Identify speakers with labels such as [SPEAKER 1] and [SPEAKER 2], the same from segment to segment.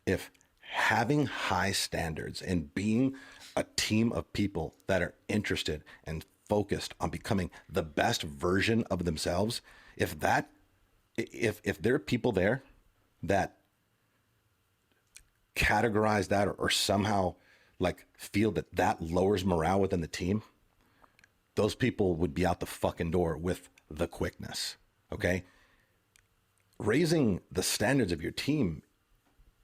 [SPEAKER 1] if having high standards and being a team of people that are interested and focused on becoming the best version of themselves, if there are people there that categorize that or somehow like feel that lowers morale within the team, those people would be out the fucking door with the quickness. Okay. Raising the standards of your team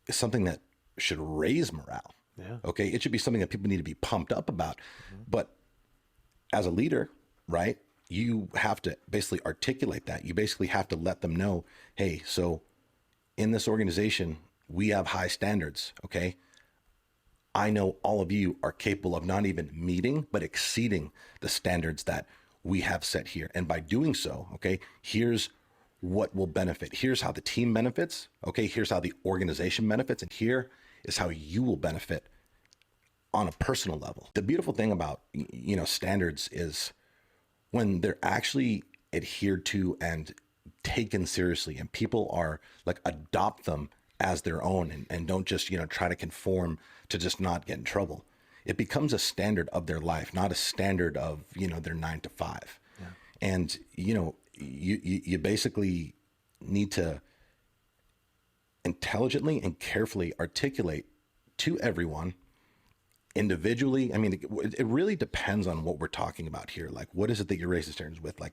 [SPEAKER 1] is something that should raise morale.
[SPEAKER 2] Yeah.
[SPEAKER 1] Okay. It should be something that people need to be pumped up about. But as a leader, right, you have to basically articulate that. You basically have to let them know, hey, so in this organization, we have high standards. Okay. I know all of you are capable of not even meeting, but exceeding the standards that we have set here. And by doing so, okay, here's what will benefit. Here's how the team benefits. Okay, here's how the organization benefits. And here is how you will benefit on a personal level. The beautiful thing about, standards is when they're actually adhered to and taken seriously, and people are like adopt them as their own and don't just, try to conform to just not get in trouble. It becomes a standard of their life, not a standard of, their 9 to 5. Yeah. And, you basically need to intelligently and carefully articulate to everyone individually. I mean, it really depends on what we're talking about here. Like, what is it that you're raising standards with? Like,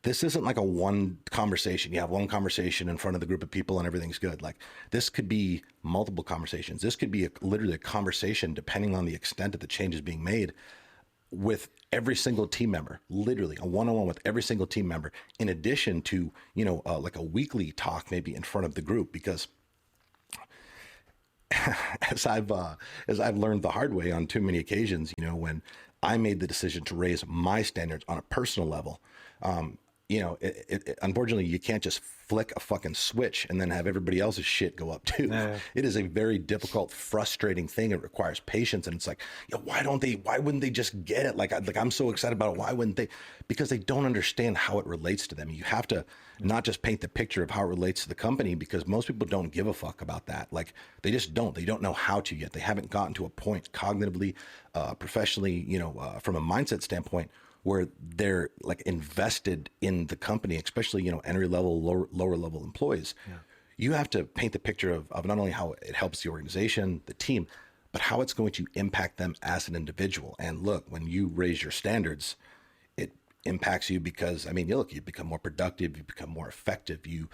[SPEAKER 1] this isn't like a one conversation. You have one conversation in front of the group of people and everything's good. Like, this could be multiple conversations. This could be literally a conversation, depending on the extent of the changes being made, with every single team member, literally a one-on-one with every single team member, in addition to, like a weekly talk maybe in front of the group. Because as I've learned the hard way on too many occasions, when I made the decision to raise my standards on a personal level, unfortunately, you can't just flick a fucking switch and then have everybody else's shit go up too. Yeah. It is a very difficult, frustrating thing. It requires patience. And it's like, why wouldn't they just get it? Like I'm so excited about it. Why wouldn't they? Because they don't understand how it relates to them. You have to not just paint the picture of how it relates to the company, because most people don't give a fuck about that. Like, they just don't. They don't know how to yet. They haven't gotten to a point cognitively, professionally, from a mindset standpoint, where they're like invested in the company, especially, entry level, lower level employees. Yeah. You have to paint the picture of not only how it helps the organization, the team, but how it's going to impact them as an individual. And look, when you raise your standards, it impacts you because, you become more productive, you become more effective, you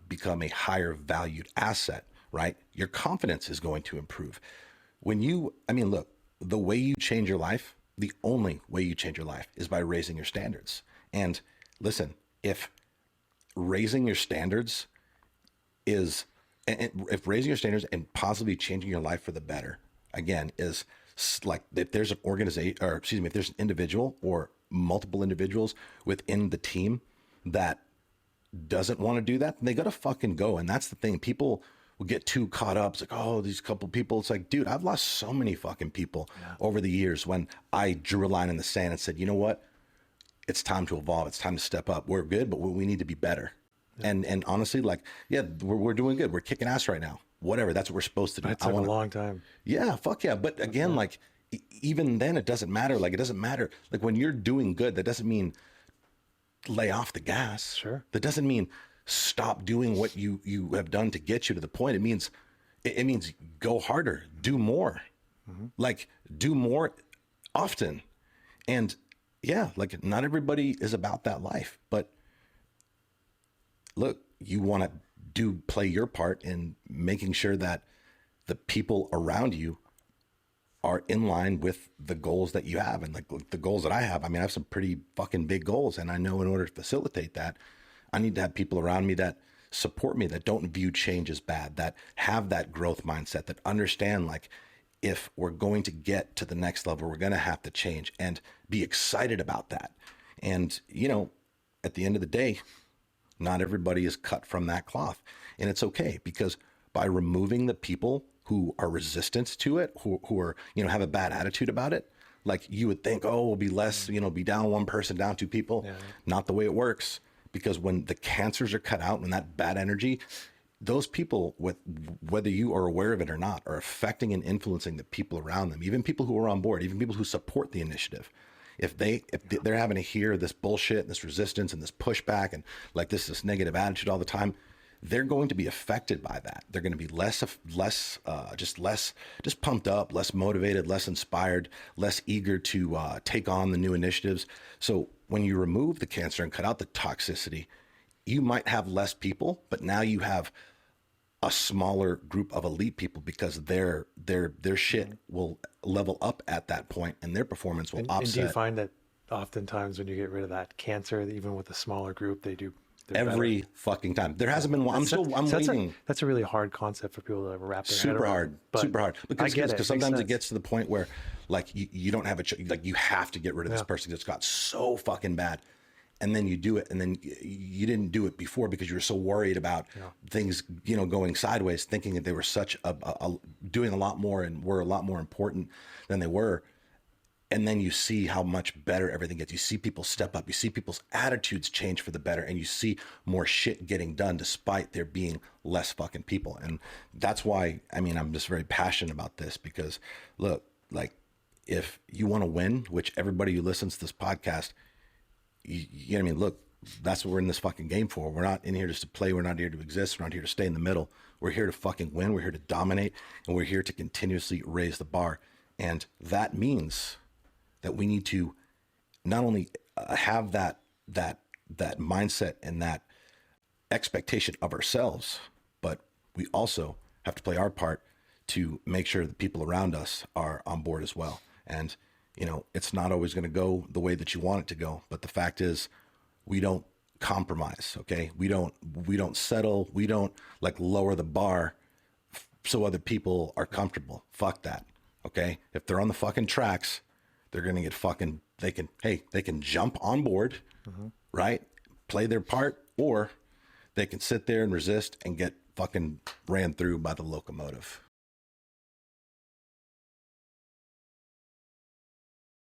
[SPEAKER 1] become a higher valued asset, right? Your confidence is going to improve. Look, the way you change your life, the only way you change your life is by raising your standards. And listen, if raising your standards if raising your standards and possibly changing your life for the better, again, is like, if there's an organization, or excuse me, if there's an individual or multiple individuals within the team that doesn't want to do that, then they got to fucking go. And that's the thing. People will get too caught up. It's like, oh, these couple people. It's like, dude, I've lost so many fucking people over the years when I drew a line in the sand and said, you know what? It's time to evolve. It's time to step up. We're good, but we need to be better. Yeah. And honestly, like, yeah, we're doing good. We're kicking ass right now. Whatever. That's what we're supposed to do.
[SPEAKER 2] It took a long time.
[SPEAKER 1] Yeah, fuck yeah. But again, like, even then it doesn't matter. Like, it doesn't matter. Like, when you're doing good, that doesn't mean lay off the gas.
[SPEAKER 2] Sure.
[SPEAKER 1] That doesn't mean stop doing what you have done to get you to the point. It means go harder, do more, like do more often. And yeah, like, not everybody is about that life, but look, you want to play your part in making sure that the people around you are in line with the goals that you have. And like the goals that I have, I have some pretty fucking big goals. And I know in order to facilitate that, I need to have people around me that support me, that don't view change as bad, that have that growth mindset, that understand, like, if we're going to get to the next level, we're going to have to change, and be excited about that. And, at the end of the day, not everybody is cut from that cloth. And it's okay, because by removing the people who are resistant to it, who are, have a bad attitude about it, like, you would think, oh, we'll be less, be down one person, down two people. Yeah. Not the way it works. Because when the cancers are cut out, when that bad energy, those people, with whether you are aware of it or not, are affecting and influencing the people around them, even people who are on board, even people who support the initiative. If they're having to hear this bullshit, this resistance and this pushback and like this negative attitude all the time, they're going to be affected by that. They're going to be less pumped up, less motivated, less inspired, less eager to take on the new initiatives. So when you remove the cancer and cut out the toxicity, you might have less people, but now you have a smaller group of elite people because their shit will level up at that point and their performance will offset.
[SPEAKER 2] And do you find that oftentimes when you get rid of that cancer, even with a smaller group, they do
[SPEAKER 1] every
[SPEAKER 2] better?
[SPEAKER 1] Fucking time? There hasn't been one. I'm waiting.
[SPEAKER 2] That's a really hard concept for people to ever wrap their head around.
[SPEAKER 1] Super hard. Because sometimes it gets to the point where like you don't have like you have to get rid of this person that's got so fucking bad. And then you do it, and then you didn't do it before because you were so worried about things, going sideways, thinking that they were doing a lot more and were a lot more important than they were. And then you see how much better everything gets. You see people step up. You see people's attitudes change for the better, and you see more shit getting done despite there being less fucking people. And that's why, I'm just very passionate about this because, look, like, if you want to win, which everybody who listens to this podcast, you know what I mean? Look, that's what we're in this fucking game for. We're not in here just to play. We're not here to exist. We're not here to stay in the middle. We're here to fucking win. We're here to dominate, and we're here to continuously raise the bar. And that means that we need to not only have that mindset and that expectation of ourselves, but we also have to play our part to make sure the people around us are on board as well. And it's not always going to go the way that you want it to go, but the fact is we don't compromise. Okay. We don't settle. We don't like lower the bar so other people are comfortable. Fuck that. Okay. If they're on the fucking tracks, they're going to get fucking, they can jump on board, right? Play their part, or they can sit there and resist and get fucking ran through by the locomotive.